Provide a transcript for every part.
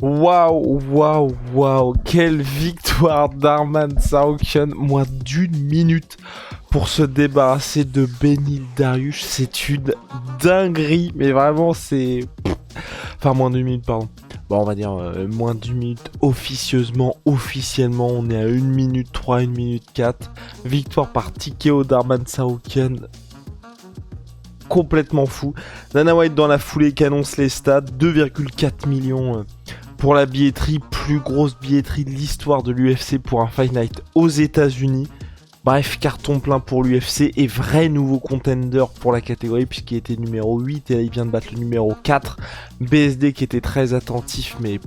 Waouh, waouh, waouh, quelle victoire d'Arman Tsarukyan, moins d'1 minute pour se débarrasser de Benil Dariush, c'est une dinguerie, mais vraiment c'est... Enfin moins d'1 minute, pardon. Bon, on va dire moins d'1 minute officieusement, officiellement, on est à 1 minute 3, 1 minute 4. Victoire par TKO d'Arman Tsarukyan, complètement fou. Dana White dans la foulée qui annonce les stats, 2,4 millions pour la billetterie, plus grosse billetterie de l'histoire de l'UFC pour un Fight Night aux États-Unis. Bref, carton plein pour l'UFC et vrai nouveau contender pour la catégorie puisqu'il était numéro 8 et là il vient de battre le numéro 4. BSD qui était très attentif mais...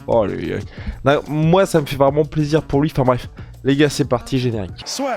Oh, moi ça me fait vraiment plaisir pour lui. Enfin bref, les gars c'est parti, générique. Soit.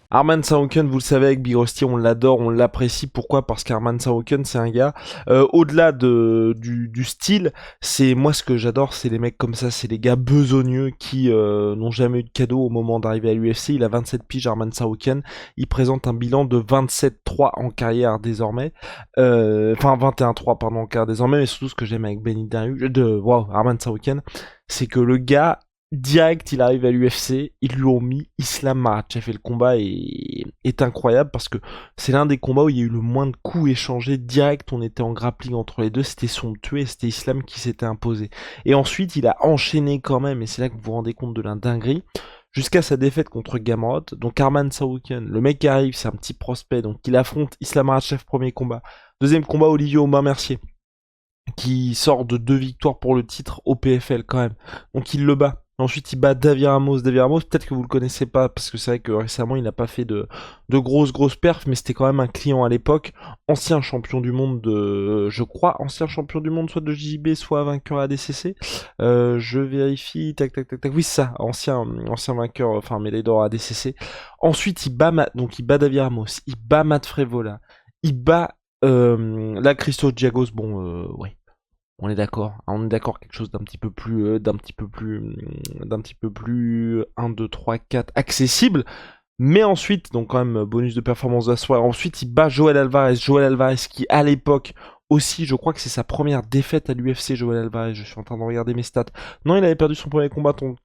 Arman Tsarukyan, vous le savez, avec Big Rusty, on l'adore, on l'apprécie. Pourquoi ? Parce qu'Arman Tsarukyan, c'est un gars, au-delà du style, c'est moi ce que j'adore, c'est les mecs comme ça, c'est les gars besogneux qui n'ont jamais eu de cadeau au moment d'arriver à l'UFC. Il a 27 piges, Arman Tsarukyan. Il présente un bilan de 27-3 en carrière désormais. Enfin, 21-3, pardon, en carrière désormais. Mais surtout, ce que j'aime avec Benil Dariush, Arman Tsarukyan, c'est que le gars, direct, il arrive à l'UFC, ils lui ont mis Islam Makhachev et le combat est incroyable parce que c'est l'un des combats où il y a eu le moins de coups échangés. Direct, on était en grappling entre les deux, c'était somptueux et c'était Islam qui s'était imposé. Et ensuite, il a enchaîné quand même, et c'est là que vous vous rendez compte de la dinguerie, jusqu'à sa défaite contre Gamrot. Donc Arman Tsarukyan, le mec qui arrive, c'est un petit prospect, donc il affronte Islam Makhachev, premier combat. Deuxième combat, Olivier Aubin-Mercier, qui sort de 2 victoires pour le titre au PFL quand même. Donc il le bat. Ensuite, il bat Davi Ramos. Davi Ramos, peut-être que vous le connaissez pas, parce que c'est vrai que récemment, il n'a pas fait de grosses perfs, mais c'était quand même un client à l'époque. Ancien champion du monde de... Je crois, ancien champion du monde, soit de JJB, soit vainqueur ADCC. Je vérifie, tac. Oui, c'est ça, ancien vainqueur, enfin, médaille d'or ADCC. Ensuite, il bat Davi Ramos, il bat Matt Frevola, il bat... là, Christos Giagos, bon, ouais. On est d'accord, quelque chose d'un petit peu plus 1, 2, 3, 4 accessible. Mais ensuite, donc quand même bonus de performance de la soirée. Ensuite, il bat Joel Alvarez qui à l'époque aussi, je crois que c'est sa première défaite à l'UFC, Joel Alvarez. Je suis en train de regarder mes stats. Non, il avait perdu son premier combat contre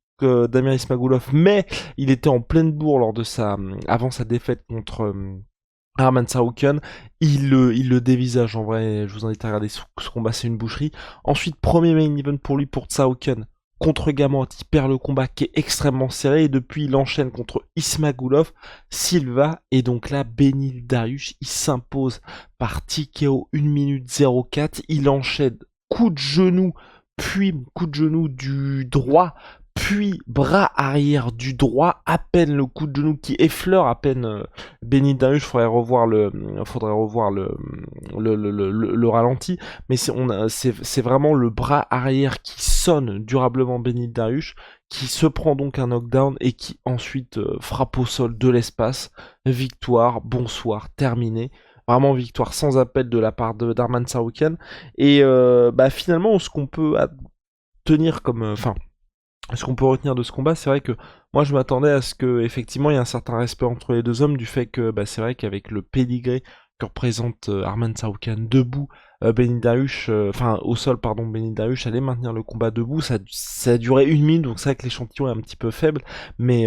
Damir Ismagulov, mais il était en pleine bourre lors de avant sa défaite contre Arman Tsarukyan. Il le dévisage en vrai, je vous invite à regarder ce combat, c'est une boucherie. Ensuite, premier main event pour lui, pour Tsarukyan, contre Gamrot, il perd le combat qui est extrêmement serré, et depuis il enchaîne contre Ismagulov, Silva, et donc là, Benil Dariush, il s'impose par TKO 1 minute 04, il enchaîne coup de genou, puis coup de genou du droit, puis bras arrière du droit, à peine le coup de genou qui effleure à peine Benil Dariush. Faudrait revoir le ralenti, mais c'est vraiment le bras arrière qui sonne durablement Benil Dariush, qui se prend donc un knockdown et qui ensuite frappe au sol de l'espace. Victoire, bonsoir, terminé. Vraiment victoire sans appel de la part d'Arman Tsarukyan. Et finalement, ce qu'on peut tenir comme... ce qu'on peut retenir de ce combat, c'est vrai que moi je m'attendais à ce que effectivement il y ait un certain respect entre les deux hommes, du fait que c'est vrai qu'avec le pédigré que représente Arman Tsarukyan debout, Benil Dariush, au sol pardon, Benil Dariush allait maintenir le combat debout. Ça a duré 1 minute, donc c'est vrai que l'échantillon est un petit peu faible, mais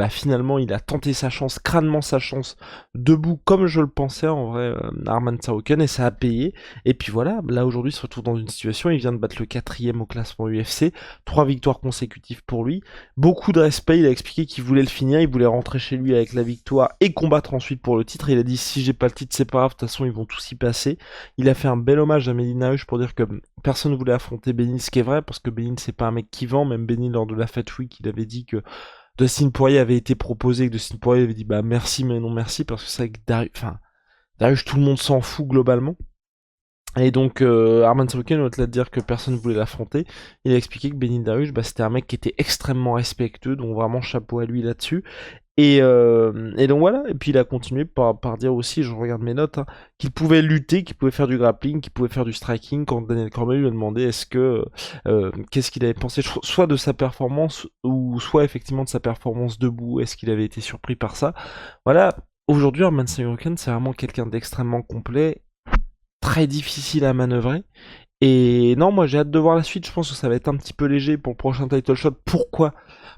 finalement il a tenté sa chance, crânement sa chance, debout comme je le pensais en vrai, Arman Tsarukyan, et ça a payé. Et puis voilà, là aujourd'hui il se retrouve dans une situation, il vient de battre le 4ème au classement UFC, 3 victoires consécutives pour lui, beaucoup de respect. Il a expliqué qu'il voulait le finir, il voulait rentrer chez lui avec la victoire et combattre ensuite pour le titre. Il a dit si j'ai pas le titre c'est pas grave, de toute façon ils vont tous y passer. Il a fait un bel hommage à Benil Dariush pour dire que personne ne voulait affronter Benil, ce qui est vrai, parce que Benil c'est pas un mec qui vend. Même Benil lors de la Fat Week, il avait dit que Dustin Poirier avait été proposé, que Dustin Poirier avait dit bah merci mais non merci, parce que c'est vrai que Dariush tout le monde s'en fout globalement. Et donc Arman Tsarukyan, au-delà de dire que personne ne voulait l'affronter, il a expliqué que Benil Dariush c'était un mec qui était extrêmement respectueux, donc vraiment chapeau à lui là-dessus. Et donc voilà, et puis il a continué par dire aussi, je regarde mes notes, hein, qu'il pouvait lutter, qu'il pouvait faire du grappling, qu'il pouvait faire du striking, quand Daniel Cormier lui a demandé qu'est-ce qu'il avait pensé, soit de sa performance, ou soit effectivement de sa performance debout, est-ce qu'il avait été surpris par ça. Voilà, aujourd'hui Herman Sagokian c'est vraiment quelqu'un d'extrêmement complet, très difficile à manœuvrer, et non, moi j'ai hâte de voir la suite, je pense que ça va être un petit peu léger pour le prochain title shot. Pourquoi?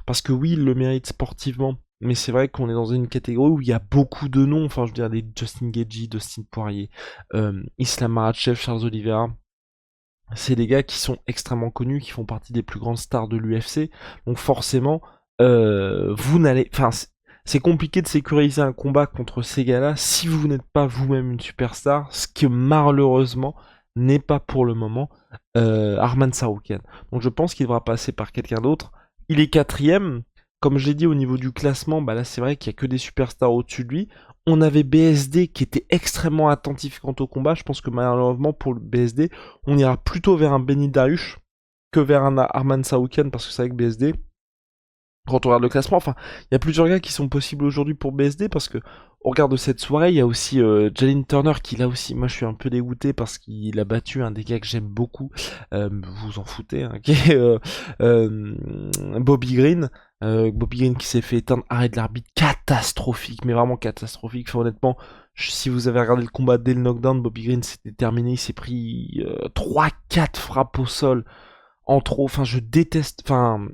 Parce que oui, il le mérite sportivement, mais c'est vrai qu'on est dans une catégorie où il y a beaucoup de noms, enfin je veux dire des Justin Gaethje, Dustin Poirier, Islam Makhachev, Charles Oliveira. C'est des gars qui sont extrêmement connus, qui font partie des plus grandes stars de l'UFC, donc forcément, vous n'allez... Enfin, c'est compliqué de sécuriser un combat contre ces gars-là si vous n'êtes pas vous-même une superstar, ce que malheureusement n'est pas pour le moment Arman Saroukian. Donc je pense qu'il devra passer par quelqu'un d'autre. Il est quatrième. Comme je l'ai dit au niveau du classement, bah là c'est vrai qu'il n'y a que des superstars au-dessus de lui. On avait BSD qui était extrêmement attentif quant au combat. Je pense que malheureusement pour le BSD, on ira plutôt vers un Benny Dariush que vers un Arman Saroukian, parce que c'est vrai que BSD, quand on regarde le classement, enfin, il y a plusieurs gars qui sont possibles aujourd'hui pour BSD, parce que au regard de cette soirée, il y a aussi Jalin Turner qui là aussi, moi je suis un peu dégoûté parce qu'il a battu un des gars que j'aime beaucoup, vous en foutez, hein, qui est Bobby Green. Bobby Green qui s'est fait éteindre, arrêt de l'arbitre catastrophique, mais vraiment catastrophique. Enfin, honnêtement, si vous avez regardé le combat dès le knockdown, Bobby Green s'était terminé, il s'est pris 3-4 frappes au sol en trop, enfin je déteste, enfin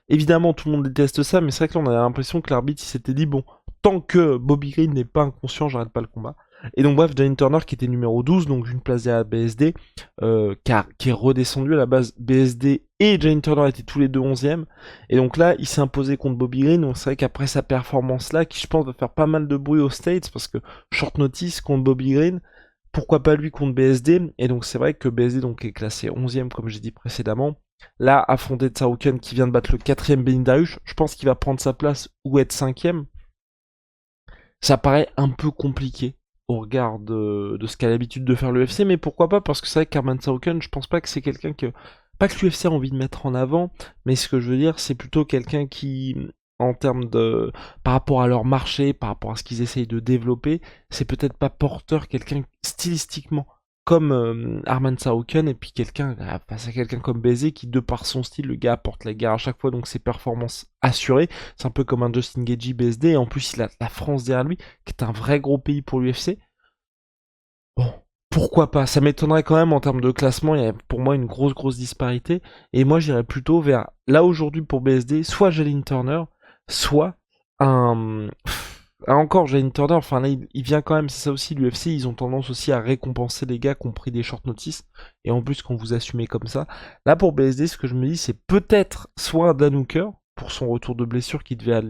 évidemment tout le monde déteste ça, mais c'est vrai que là on a l'impression que l'arbitre il s'était dit bon, tant que Bobby Green n'est pas inconscient, j'arrête pas le combat. Et donc bref, Jalin Turner qui était numéro 12, donc une place derrière BSD, qui est redescendu à la base. BSD et Jalin Turner étaient tous les deux 11e, et donc là il s'est imposé contre Bobby Green, donc c'est vrai qu'après sa performance là, qui je pense va faire pas mal de bruit aux States, parce que short notice contre Bobby Green, pourquoi pas lui contre BSD. Et donc c'est vrai que BSD donc est classé 11e comme j'ai dit précédemment. Là, affronter Tsarukyan qui vient de battre le 4e Benny Dariush, je pense qu'il va prendre sa place ou être 5e. Ça paraît un peu compliqué au regard de ce qu'a l'habitude de faire l'UFC, mais pourquoi pas, parce que c'est vrai qu'Arman Tsarukyan, je pense pas que c'est quelqu'un que... Pas que l'UFC a envie de mettre en avant, mais ce que je veux dire, c'est plutôt quelqu'un qui, en termes de... par rapport à leur marché, par rapport à ce qu'ils essayent de développer, c'est peut-être pas porteur, quelqu'un stylistiquement, comme Arman Tsarukyan, et puis quelqu'un, face à quelqu'un comme BZ, qui de par son style, le gars apporte la guerre à chaque fois, donc ses performances assurées. C'est un peu comme un Justin Gaethje BSD, et en plus il a la France derrière lui, qui est un vrai gros pays pour l'UFC. Bon, pourquoi pas? Ça m'étonnerait quand même en termes de classement, il y a pour moi une grosse disparité. Et moi j'irais plutôt vers, là aujourd'hui pour BSD, soit Jalin Turner, soit un... Encore Jalin Turner, enfin là il vient quand même, c'est ça aussi l'UFC, ils ont tendance aussi à récompenser les gars qui ont pris des short notice, et en plus quand vous assumez comme ça. Là pour BSD, ce que je me dis c'est peut-être soit un Dan Hooker, pour son retour de blessure qui devait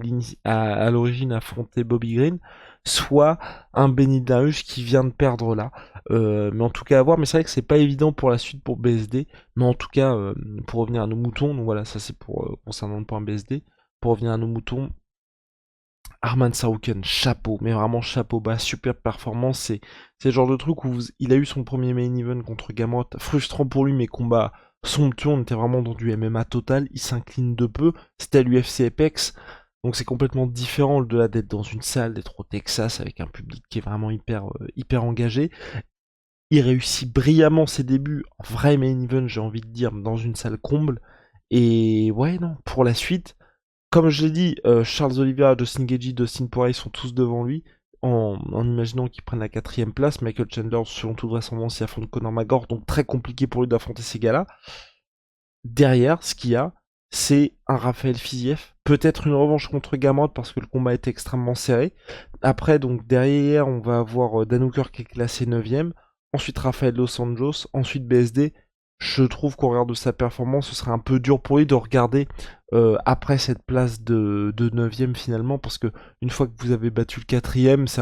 à l'origine affronter Bobby Green, soit un Benny Dariush qui vient de perdre là. Mais en tout cas à voir, mais c'est vrai que c'est pas évident pour la suite pour BSD, mais en tout cas pour revenir à nos moutons, donc voilà, ça c'est pour concernant le point BSD. Pour revenir à nos moutons, Arman Tsarukyan, chapeau, mais vraiment chapeau bas, super performance, c'est le genre de truc où il a eu son premier main event contre Gamrot, frustrant pour lui, mais combat somptueux, on était vraiment dans du MMA total, il s'incline de peu, c'était à l'UFC Apex, donc c'est complètement différent au-delà d'être dans une salle, d'être au Texas avec un public qui est vraiment hyper engagé. Il réussit brillamment ses débuts, en vrai main event j'ai envie de dire, dans une salle comble, et ouais non, pour la suite, comme je l'ai dit, Charles Oliveira, Justin Gaethje, Dustin Poirier sont tous devant lui, en imaginant qu'ils prennent la 4ème place. Michael Chandler, selon toute vraisemblance, il affronte Conor McGregor, donc très compliqué pour lui d'affronter ces gars-là. Derrière, ce qu'il y a, c'est un Raphaël Fiziev, peut-être une revanche contre Gamrot parce que le combat est extrêmement serré. Après, donc derrière, on va avoir Dan Hooker qui est classé 9ème, ensuite Rafael Dos Anjos, ensuite BSD. Je trouve qu'au regard de sa performance, ce serait un peu dur pour lui de regarder après cette place de 9ème finalement, parce que une fois que vous avez battu le 4ème, c'est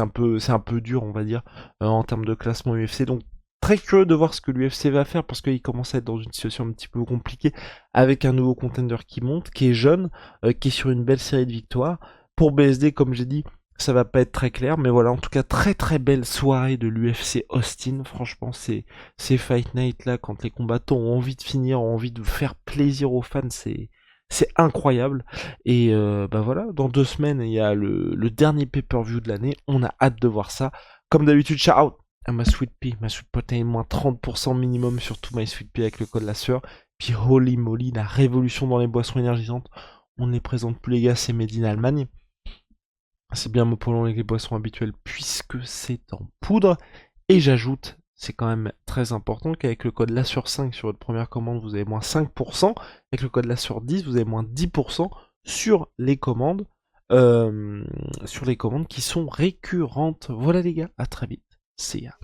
un peu dur, on va dire, en termes de classement UFC. Donc très curieux de voir ce que l'UFC va faire, parce qu'il commence à être dans une situation un petit peu compliquée, avec un nouveau contender qui monte, qui est jeune, qui est sur une belle série de victoires. Pour BSD, comme j'ai dit, ça va pas être très clair, mais voilà, en tout cas, très belle soirée de l'UFC Austin. Franchement, ces Fight Night là, quand les combattants ont envie de finir, ont envie de faire plaisir aux fans, C'est incroyable. Et bah voilà, dans 2 semaines, il y a le dernier pay-per-view de l'année. On a hâte de voir ça. Comme d'habitude, shout out à ma Sweet Pea. Ma Sweet Protein, moins 30% minimum sur tout My Sweet Pea avec le code la sueur. Puis holy moly, la révolution dans les boissons énergisantes. On ne les présente plus les gars, c'est made in Allemagne. C'est bien mot pour long avec les boissons habituelles puisque c'est en poudre. Et j'ajoute, c'est quand même très important qu'avec le code LASUR5 sur votre première commande, vous avez moins 5%. Avec le code LASUR10, vous avez moins 10% euh, sur les commandes qui sont récurrentes. Voilà les gars, à très vite. See ya.